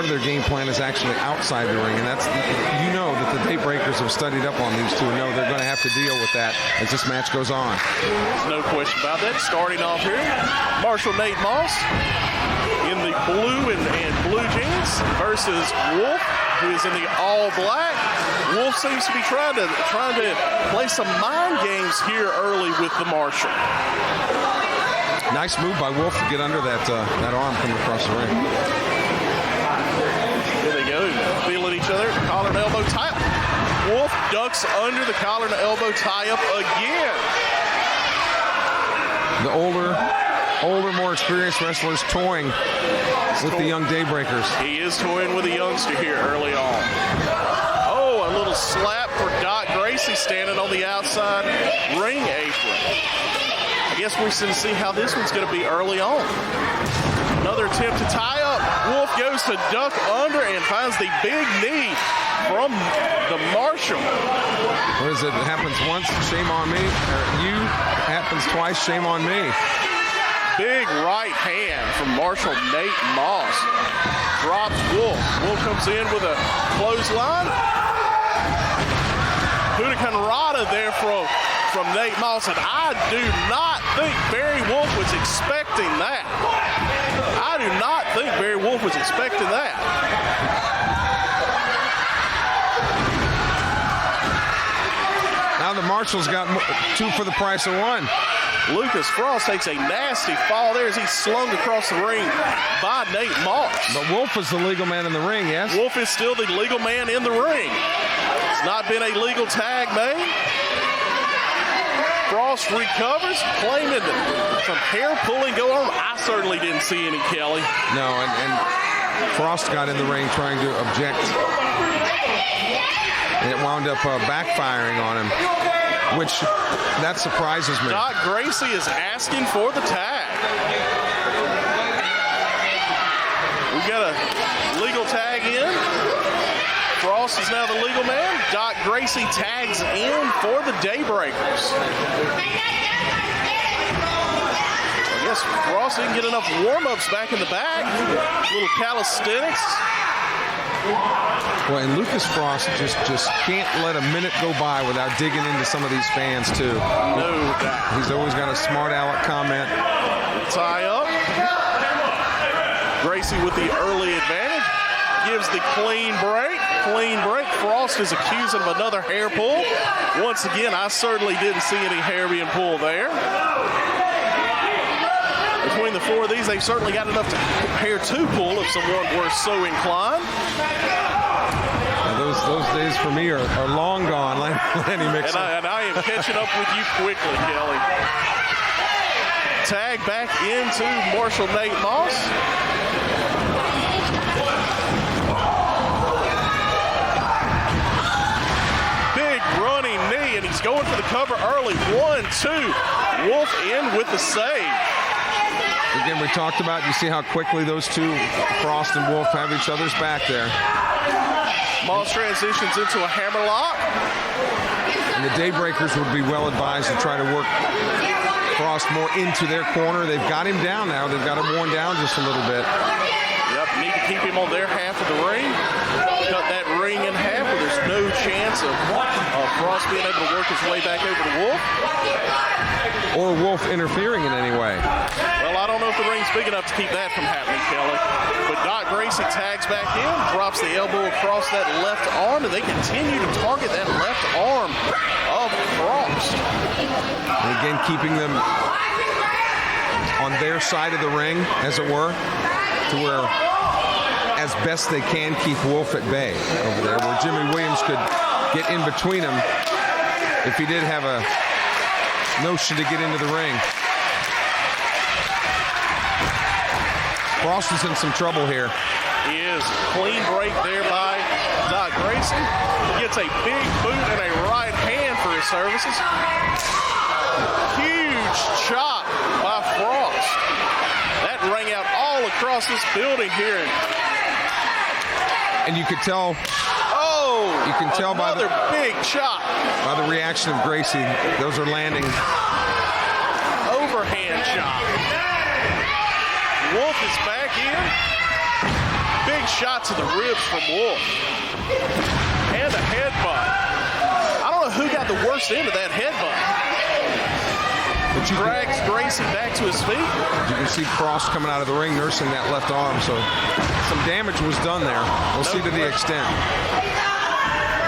part of their game plan is actually outside the ring, and that's, you know, that the Daybreakers have studied up on these two and know they're going to have to deal with that as this match goes on. There's no question about that. Starting off here, Marshall Nate Moss in the blue and blue jeans versus Wolf, who is in the all black. Wolf seems to be trying to play some mind games here early with the Marshall. Nice move by Wolf to get under that arm coming across the ring. There they go, feeling each other. Collar and elbow tie-up. Wolf ducks under the collar and elbow tie-up again. The older, more experienced wrestlers toying with the young Daybreakers. He is toying with a youngster here early on. Oh, a little slap for Doc Gracie standing on the outside ring apron. I guess we're going to see how this one's going to be early on. Another attempt to tie up. Wolf goes to duck under and finds the big knee from the Marshall. What is it? It happens once, shame on me. You happens twice, shame on me. Big right hand from Marshall Nate Moss. Drops Wolf. Wolf comes in with a clothesline. Hurricane Rada there from Nate Moss, and I do not think Barry Wolf was expecting that. I do not think Barry Wolf was expecting that. Now the Marshall's got two for the price of one. Lucas Frost takes a nasty fall there as he's slung across the ring by Nate Moss. But Wolf is the legal man in the ring, yes? Wolf is still the legal man in the ring. It's not been a legal tag made. Frost recovers, claiming some hair pulling going on. I certainly didn't see any, Kelly. No, and Frost got in the ring trying to object. And it wound up backfiring on him, which that surprises me. Doc Gracie is asking for the tag. We got a legal tag in. Frost is now the legal man. Doc Gracie tags in for the Daybreakers. I guess Frost didn't get enough warm-ups back in the back. A little calisthenics. Well, and Lucas Frost just can't let a minute go by without digging into some of these fans, too. No doubt. He's always got a smart aleck comment. Tie up. Gracie with the early advantage. Gives the clean break. Frost is accusing of another hair pull. Once again, I certainly didn't see any hair being pulled there. Between the four of these, they've certainly got enough hair to pull if someone were so inclined. Now those days for me are long gone, Lanny Mixon. And I am catching up with you quickly, Kelly. Tag back into Marshall Nate Moss. Running knee, and he's going for the cover early. 1-2. Wolf in with the save. Again, we talked about, you see how quickly those two, Frost and Wolf, have each other's back there. Moss transitions into a hammerlock. And the Daybreakers would be well advised to try to work Frost more into their corner. They've got him down now. They've got him worn down just a little bit. Yep, need to keep him on their half of the ring. Cut that ring in half where there's no chance of Frost being able to work his way back over to Wolf. Or Wolf interfering in any way. Well, I don't know if the ring's big enough to keep that from happening, Kelly. But Doc Gracie tags back in, drops the elbow across that left arm, and they continue to target that left arm of Frost. And again, keeping them on their side of the ring, as it were, to where, as best they can, keep Wolf at bay over there, where Jimmy Williams could get in between them if he did have a notion to get into the ring. Frost is in some trouble here. He is. Clean break there by Doc Gracie. He gets a big boot and a right hand for his services. Huge chop by Frost. That rang out all across this building here. And you could tell. Oh, you can tell by the big chop. By the reaction of Gracie, those are landing. Overhand chop. Wolf is back in. Big shot to the ribs from Wolf. And a headbutt. I don't know who got the worst end of that headbutt. But you Drags Gracie back to his feet. You can see Frost coming out of the ring, nursing that left arm. So some damage was done there. We'll see to the extent.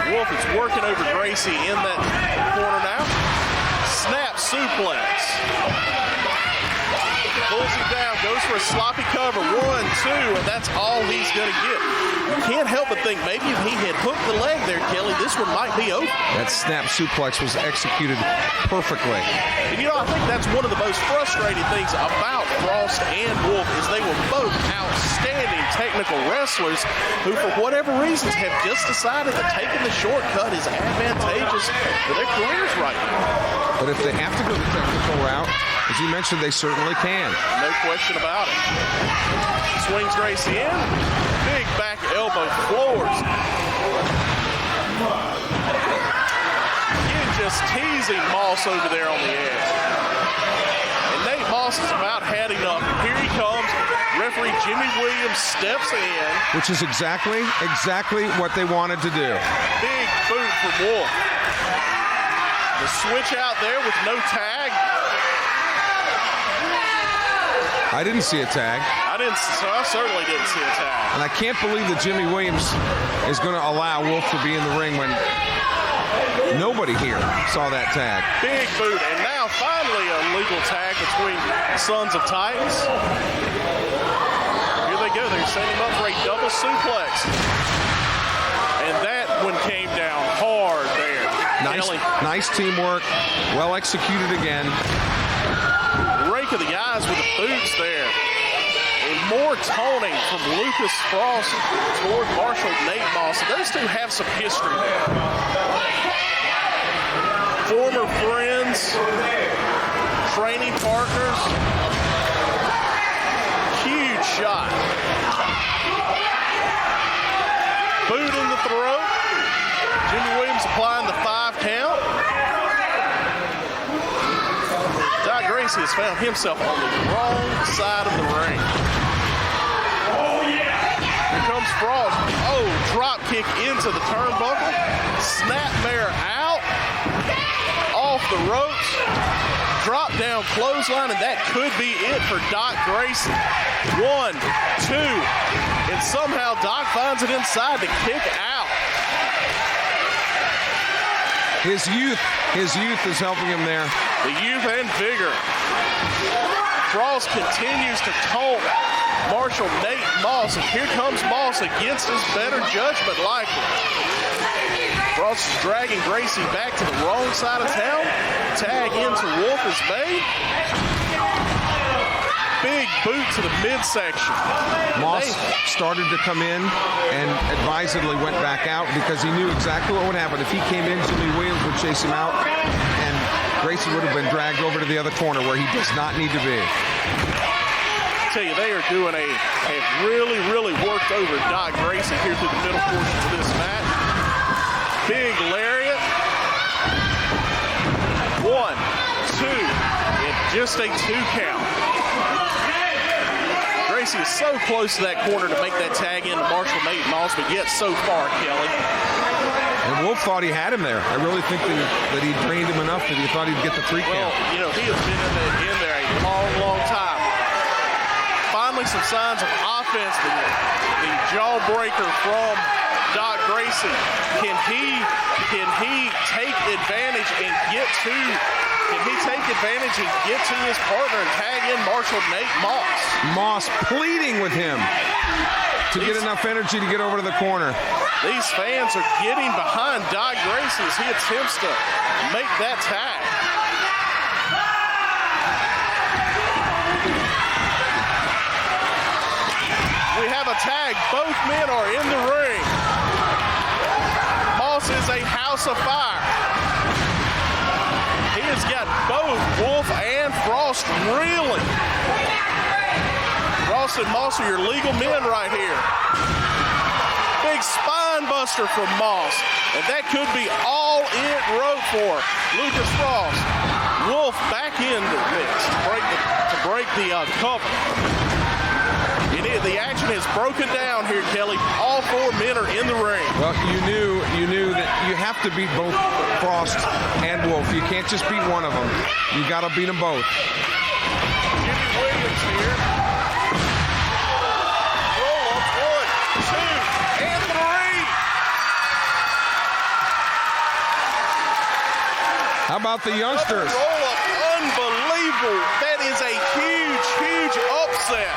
Wolf is working over Gracie in that corner now. Snap suplex. Pulls him down, goes for a sloppy cover. 1, 2, and that's all he's going to get. You can't help but think maybe if he had hooked the leg there, Kelly, this one might be over. That snap suplex was executed perfectly. And you know, I think that's one of the most frustrating things about Frost and Wolf is they were both outstanding technical wrestlers who, for whatever reasons, have just decided that taking the shortcut is advantageous for their careers right now. But if they have to go the technical route, as you mentioned, they certainly can. No question about it. Swings Gracie in. Big back elbow floors. Again, just teasing Moss over there on the edge. And Nate Moss is about had enough. Here he comes. Referee Jimmy Williams steps in. Which is exactly what they wanted to do. Big boot from Wolf. The switch out there with no tag. I didn't see a tag. I certainly didn't see a tag. And I can't believe that Jimmy Williams is going to allow Wolf to be in the ring when nobody here saw that tag. Big boot, and now finally a legal tag between Sons of Titans. Here they go. They're setting him up for a double suplex. And that one came down hard there. Nice teamwork. Well executed again. Rake of the eyes with the boots there. And more toning from Lucas Frost toward Marshall Nate Moss. Those two have some history there. Former friends, training partners. Huge shot. Boot in the throat. Jimmy Williams applying the 5 count. Gracie has found himself on the wrong side of the ring. Oh, yeah. Here comes Frost. Oh, drop kick into the turnbuckle. Snapmare out. Off the ropes. Drop down clothesline, and that could be it for Doc Gracie. 1, 2, and somehow Doc finds it inside to kick out. His youth is helping him there. The youth and vigor. Frost continues to taunt Marshall Nate Moss, and here comes Moss against his better judgment likely. Frost is dragging Gracie back to the wrong side of town. Tag into Wolf is made. Big boot to the midsection. Moss started to come in and advisedly went back out because he knew exactly what would happen. If he came in, Jimmy Williams would chase him out, and Gracie would have been dragged over to the other corner where he does not need to be. I tell you, they are doing have really worked over Doc Gracie here through the middle portion of this match. Big lariat. 1, 2, and just a 2 count. Gracie is so close to that corner to make that tag into Marshall Nate Moss, but yet so far, Kelly. And Wolf thought he had him there. I really think that he drained him enough that he thought he'd get the 3 count. Well, you know, he has been in there a long time. Finally, some signs of offense. The jawbreaker from Doc Gracie. Can he take advantage and get to? Can he take advantage and get to his partner and tag in Marshall Nate Moss? Moss pleading with him to get enough energy to get over to the corner. These fans are getting behind Doc Gracie as he attempts to make that tag. We have a tag. Both men are in the ring. Moss is a house of fire. He has got both Wolf and Frost reeling. Frost and Moss are your legal men right here. Big spine buster from Moss. And that could be all it wrote for Lucas Frost. Wolf back into this to break the cover. And it the action has broken down here, Kelly. All four men are in the ring. Well, you knew that you have to beat both Frost and Wolf. You can't just beat one of them. You got to beat them both. Jimmy Williams here. Roll up, 1, 2, and 3. How about the youngsters? Roll up, unbelievable. That is a huge upset.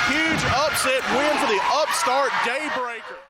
Huge upset win for the upstart Daybreakers.